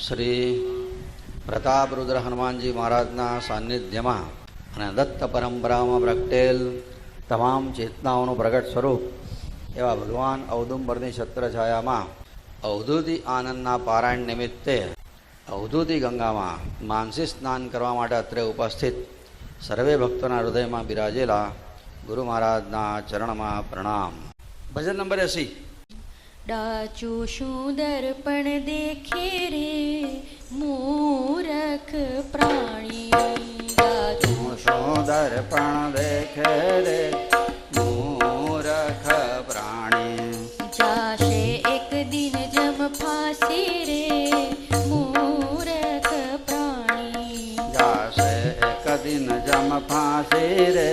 શ્રી પ્રતાપરુદ્ર હનુમાનજી મહારાજના સાનિધ્યમાં અને દત્ત પરંપરામાં પ્રગટેલ તમામ ચેતનાઓનું પ્રગટ સ્વરૂપ એવા ભગવાન ઔદુંબરની છત્રછાયામાં અવધૂતિ આનંદના પારાયણ નિમિત્તે અવધૂતિ ગંગામાં માનસી સ્નાન કરવા માટે અત્રે ઉપસ્થિત સર્વે ભક્તોના હૃદયમાં બિરાજેલા ગુરુ મહારાજના ચરણમાં પ્રણામ. ભજન નંબર 80. ડાચું શું દર્પણ દેખે રે મૂરખ પ્રાણી, ડાચું શું દર્પણ દેખે રે મૂરખ પ્રાણી, જાશે એક દિન જમ ફાંસી રે મૂરખ પ્રાણી, જાશે એક દિન જમ ફાંસી રે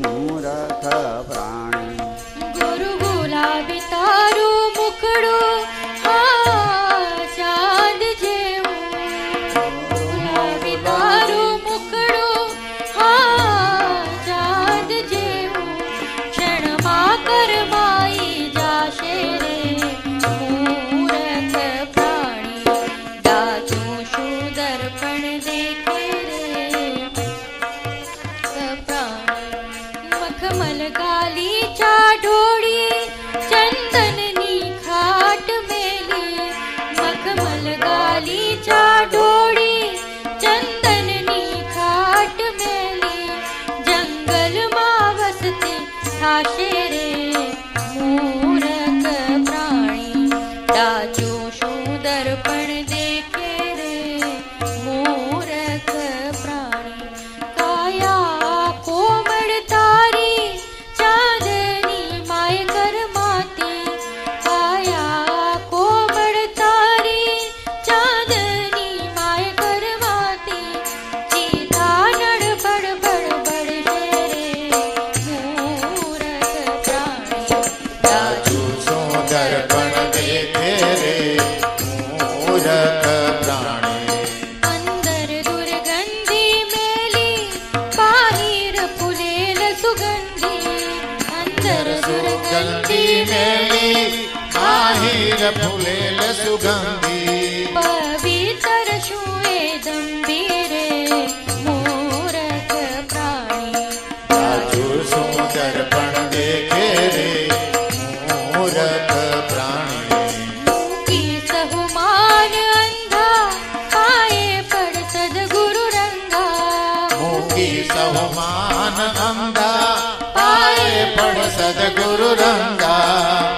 મૂરખ પ્રાણી. ગુરુ ગુલાબી તારું મુખડું હા ચાંદ જેવું, ગુલાબી તારું મુખડું હા ચાંદ જેવું, ક્ષણમાં કરમાઈ જાશે રે મૂરખ પ્રાણી. ડાચું શું દર્પણ દેખે રે પ્રાણી, મખમલ ગાલી ચાઢોળી ચંદનની ખાટ મેલી, મખમલ ગાલી ચાઢોળી ચંદનની ખાટ મેલી, જંગલમાં વસતી થાશે રે મૂરખ પ્રાણી. ડાચું શું દર્પણ દેખે રે મૂરખ પ્રાણી, કાયા કોમળ તારી ચાંદની માય કરમાતી, કાયા કોમળ તારી ચાંદની માય કરમાતી, ચીધા નડબડ બડબડ રે મૂરખ પ્રાણી. ડાચું શું દર્પણ દેખે રે મૂરખ પ્રાણી, અંદર દુર્ગંધી મેલી બાહિર ફૂલેલ સુગંધી, અંદર સુગંધી મેલી બાહિર ફૂલેલ સુગંધી, પવિત્ર શું એ દંભી રે મૂરખ પ્રાણી. ડાચું શું દર્પણ દેખે રે મૂરખ પ્રાણી, મૂકી સહુમાન અંધા પાયે પડ સદગુરુ રંગા, મૂકી સહુમાન અંધા પાયે પડ સદગુરુ રંગા,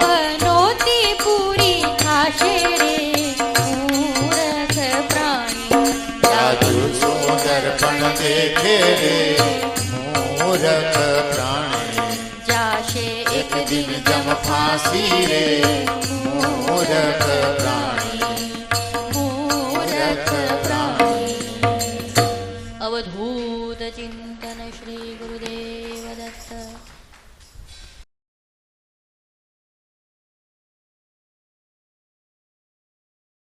પનોતી પૂરી થાશે રે મૂરખ પ્રાણી. ડાચું શું દર્પણ દેખે રે મૂરખ પ્રાણી, જાશે એક દિન જમ ફાંસી રે મૂરખ પ્રાણી.